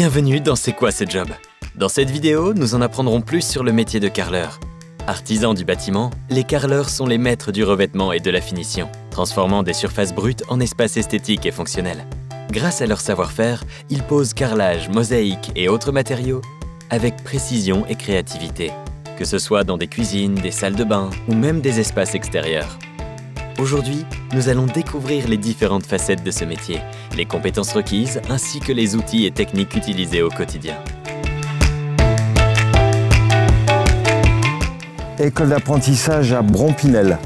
Bienvenue dans C'est quoi ce job? Dans cette vidéo, nous en apprendrons plus sur le métier de carreleur. Artisans du bâtiment, les carreleurs sont les maîtres du revêtement et de la finition, transformant des surfaces brutes en espaces esthétiques et fonctionnels. Grâce à leur savoir-faire, ils posent carrelage, mosaïque et autres matériaux avec précision et créativité, que ce soit dans des cuisines, des salles de bain ou même des espaces extérieurs. Aujourd'hui, nous allons découvrir les différentes facettes de ce métier, les compétences requises ainsi que les outils et techniques utilisés au quotidien. École d'apprentissage à Brompinel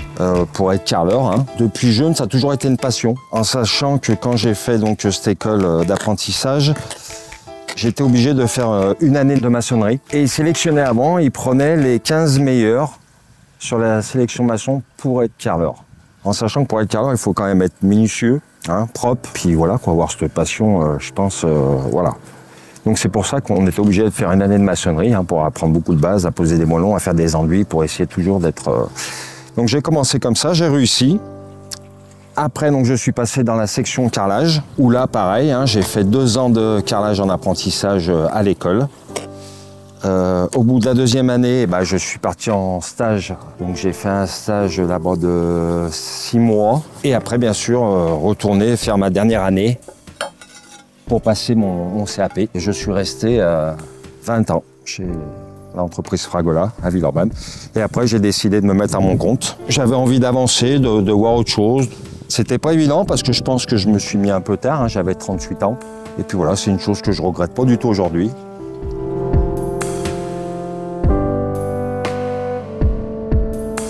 pour être carreleur. Hein. Depuis jeune, ça a toujours été une passion. En sachant que quand j'ai fait donc cette école d'apprentissage, j'étais obligé de faire une année de maçonnerie. Et ils sélectionnaient avant, ils prenaient les 15 meilleurs sur la sélection maçon pour être carreleur. En sachant que pour être carreleur, il faut quand même être minutieux, hein, propre, puis voilà, quoi, avoir cette passion, je pense, voilà. Donc c'est pour ça qu'on était obligé de faire une année de maçonnerie, hein, pour apprendre beaucoup de bases, à poser des moellons, à faire des enduits, pour essayer toujours d'être... Donc j'ai commencé comme ça, j'ai réussi. Après, donc, je suis passé dans la section carrelage, où là, pareil, hein, j'ai fait 2 ans de carrelage en apprentissage à l'école. Au bout de la 2e année, bah, je suis parti en stage. Donc j'ai fait un stage là-bas de 6 mois. Et après, bien sûr, retourner faire ma dernière année pour passer mon CAP. Et je suis resté 20 ans chez l'entreprise Fragola à Villeurbanne. Et après, j'ai décidé de me mettre à mon compte. J'avais envie d'avancer, de voir autre chose. C'était pas évident parce que je pense que je me suis mis un peu tard. Hein, j'avais 38 ans. Et puis voilà, c'est une chose que je regrette pas du tout aujourd'hui.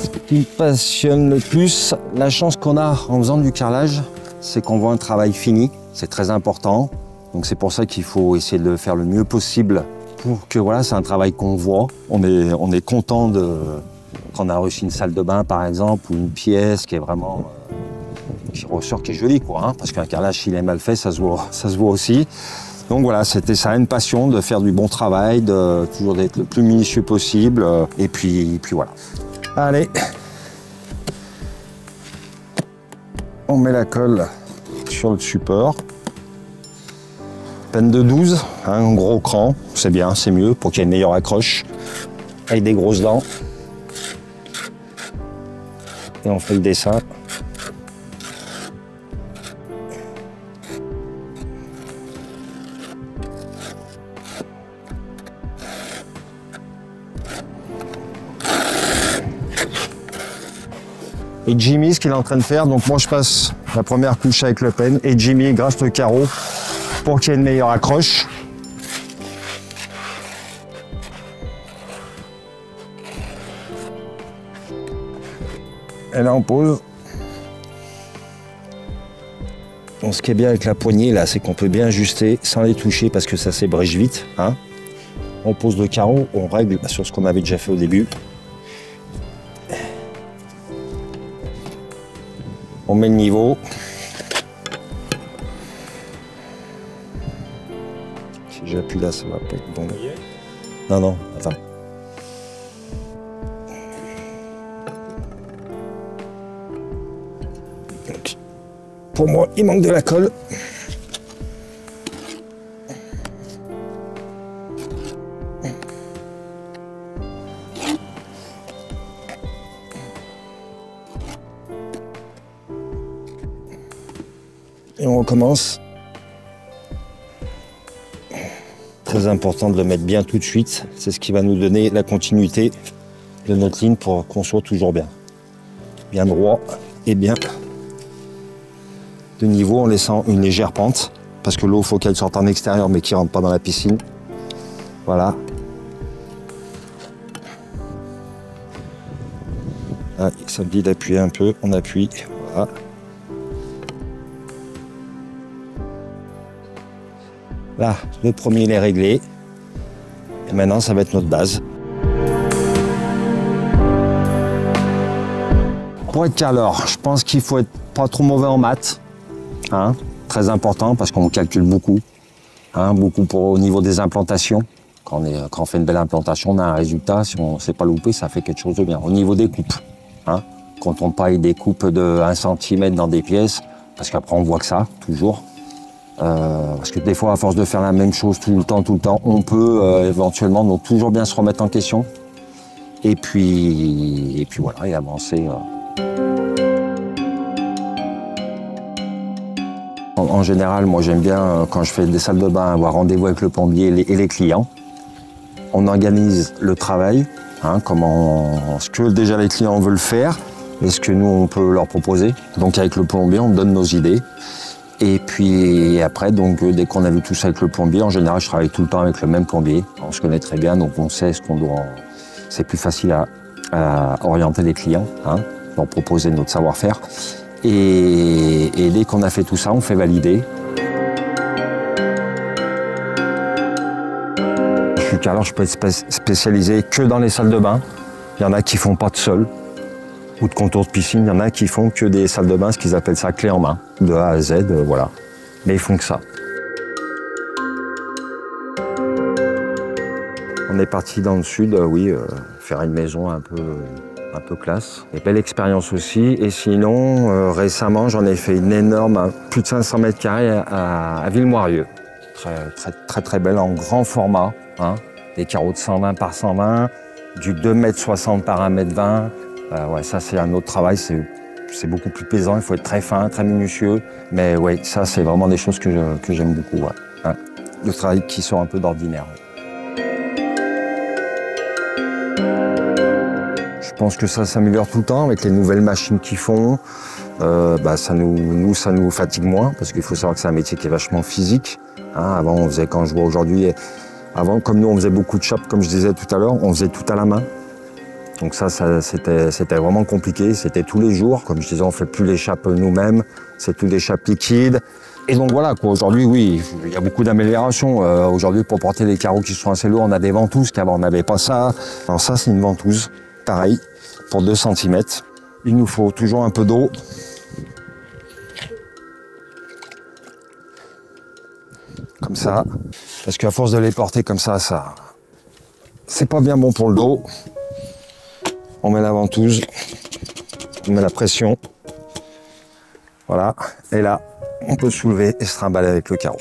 Ce qui me passionne le plus, la chance qu'on a en faisant du carrelage, c'est qu'on voit un travail fini. C'est très important. Donc c'est pour ça qu'il faut essayer de le faire le mieux possible pour que voilà, c'est un travail qu'on voit. On est content quand on a reçu une salle de bain par exemple ou une pièce qui est vraiment qui ressort, qui est jolie quoi. Hein, parce qu'un carrelage s'il est mal fait, ça se voit aussi. Donc voilà, c'était ça, une passion de faire du bon travail, de toujours d'être le plus minutieux possible. Et puis voilà. Allez, on met la colle sur le support. Peine de 12, hein, un gros cran, c'est bien, c'est mieux pour qu'il y ait une meilleure accroche. Avec des grosses dents. Et on fait le dessin. Et Jimmy, ce qu'il est en train de faire, donc moi je passe la première couche avec le pen et Jimmy grasse le carreau pour qu'il y ait une meilleure accroche. Et là on pose. Donc, ce qui est bien avec la poignée là, c'est qu'on peut bien ajuster sans les toucher parce que ça s'ébrèche vite. Hein. On pose le carreau, on règle sur ce qu'on avait déjà fait au début. On met le niveau. Si j'appuie là, ça va pas être bon. Non, non, attends. Donc, pour moi, il manque de la colle. Et on recommence. Très important de le mettre bien tout de suite. C'est ce qui va nous donner la continuité de notre ligne pour qu'on soit toujours bien. Bien droit et bien de niveau en laissant une légère pente. Parce que l'eau, il faut qu'elle sorte en extérieur mais qu'il ne rentre pas dans la piscine. Voilà. Ah, ça me dit d'appuyer un peu. On appuie. Voilà. Là, le premier il est réglé. Et maintenant, ça va être notre base. Pour être carreleur, je pense qu'il faut être pas trop mauvais en maths. Hein, très important parce qu'on calcule beaucoup. Hein, beaucoup au niveau des implantations. Quand on fait une belle implantation, on a un résultat. Si on ne sait pas louper, ça fait quelque chose de bien. Au niveau des coupes. Hein, quand on paille des coupes de 1 cm dans des pièces, parce qu'après on voit que ça, toujours. Parce que des fois, à force de faire la même chose tout le temps, on peut éventuellement donc toujours bien se remettre en question. Et puis voilà, et avancer. En général, moi j'aime bien, quand je fais des salles de bain, avoir rendez-vous avec le plombier et les clients. On organise le travail, hein, ce que déjà les clients veulent faire et ce que nous on peut leur proposer. Donc avec le plombier, on donne nos idées. Et puis après, donc dès qu'on a vu tout ça avec le plombier, en général je travaille tout le temps avec le même plombier. On se connaît très bien, donc on sait ce qu'on doit. C'est plus facile à orienter les clients, hein, leur proposer notre savoir-faire. Et dès qu'on a fait tout ça, on fait valider. Alors je peux être spécialisé que dans les salles de bain. Il y en a qui font pas de sol ou de contour de piscine. Il y en a qui font que des salles de bain, ce qu'ils appellent ça clé en main, de A à Z, voilà. Mais ils font que ça. On est parti dans le sud, oui, faire une maison un peu classe. Et belle expérience aussi. Et sinon, récemment, j'en ai fait une énorme, plus de 500 mètres carrés à Villemoirieux. Très belle, en grand format. Hein, des carreaux de 120 par 120, du 2,60 m par 1,20 m. Ouais, ça, c'est un autre travail. C'est beaucoup plus plaisant. Il faut être très fin, très minutieux. Mais ouais, ça, c'est vraiment des choses que j'aime beaucoup. Ouais. Ouais. Le travail qui sort un peu d'ordinaire. Je pense que ça s'améliore tout le temps avec les nouvelles machines qu'ils font. Ça nous fatigue moins parce qu'il faut savoir que c'est un métier qui est vachement physique. Hein, avant, on faisait, quand je vois aujourd'hui, avant, comme nous, on faisait beaucoup de chapes, comme je disais tout à l'heure, on faisait tout à la main. Donc ça c'était vraiment compliqué, c'était tous les jours. Comme je disais, on ne fait plus les chapes nous-mêmes, c'est tous des chapes liquides. Et donc voilà, aujourd'hui, oui, il y a beaucoup d'améliorations. Aujourd'hui, pour porter les carreaux qui sont assez lourds, on a des ventouses, qu'avant on n'avait pas ça. Alors ça, c'est une ventouse, pareil, pour 2 cm. Il nous faut toujours un peu d'eau. Comme ça, parce qu'à force de les porter comme ça, c'est pas bien bon pour le dos. On met la ventouse, on met la pression, voilà, et là, on peut soulever et se trimballer avec le carreau.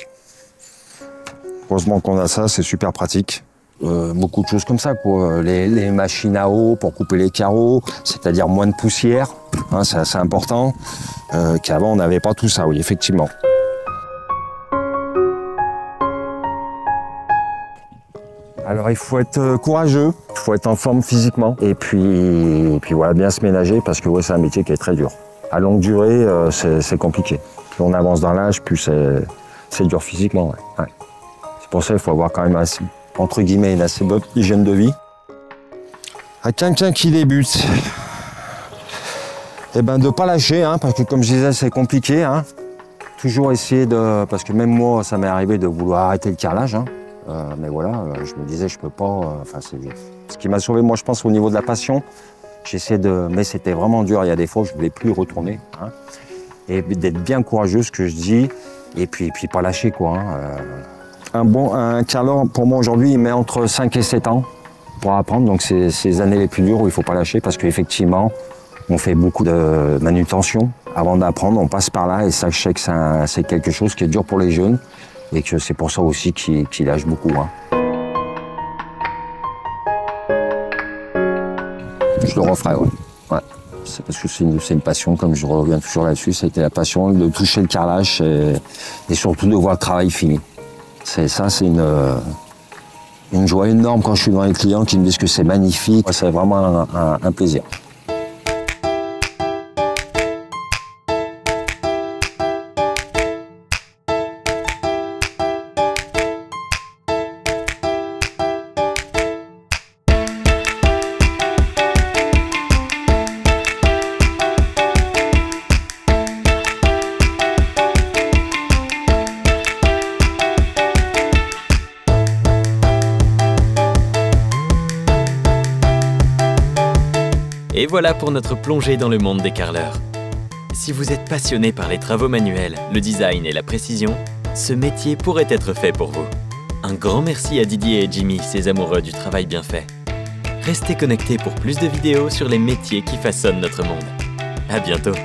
Heureusement qu'on a ça, c'est super pratique. Beaucoup de choses comme ça, quoi. Les machines à eau pour couper les carreaux, c'est-à-dire moins de poussière, hein, c'est assez important, qu'avant on n'avait pas tout ça, oui, effectivement. Alors il faut être courageux, il faut être en forme physiquement et puis voilà, bien se ménager parce que ouais, c'est un métier qui est très dur. À longue durée, c'est compliqué. Plus on avance dans l'âge, plus c'est dur physiquement. Ouais. Ouais. C'est pour ça qu'il faut avoir quand même entre guillemets une assez bonne hygiène de vie. À quelqu'un qui débute, de ne pas lâcher, hein, parce que comme je disais, c'est compliqué. Hein. Toujours essayer de... Parce que même moi, ça m'est arrivé de vouloir arrêter le carrelage. Hein. Mais voilà, je me disais, je peux pas. Ce qui m'a sauvé, moi, je pense, au niveau de la passion, j'essayais de. Mais c'était vraiment dur. Il y a des fois où je voulais plus retourner. Hein, et d'être bien courageux, ce que je dis, et puis pas lâcher, quoi. Hein. Un carreleur, pour moi, aujourd'hui, il met entre 5 et 7 ans pour apprendre. Donc, c'est ces années les plus dures où il faut pas lâcher parce qu'effectivement, on fait beaucoup de manutention. Avant d'apprendre, on passe par là et ça, je sais que c'est quelque chose qui est dur pour les jeunes. Et que c'est pour ça aussi qu'il lâche beaucoup. Hein. Je le referai, ouais. Ouais. C'est parce que c'est une passion, comme je reviens toujours là-dessus, c'était la passion de toucher le carrelage et surtout de voir le travail fini. C'est une joie énorme quand je suis devant les clients qui me disent que c'est magnifique. C'est vraiment un plaisir. Et voilà pour notre plongée dans le monde des carreleurs. Si vous êtes passionné par les travaux manuels, le design et la précision, ce métier pourrait être fait pour vous. Un grand merci à Didier et Jimmy, ces amoureux du travail bien fait. Restez connectés pour plus de vidéos sur les métiers qui façonnent notre monde. À bientôt.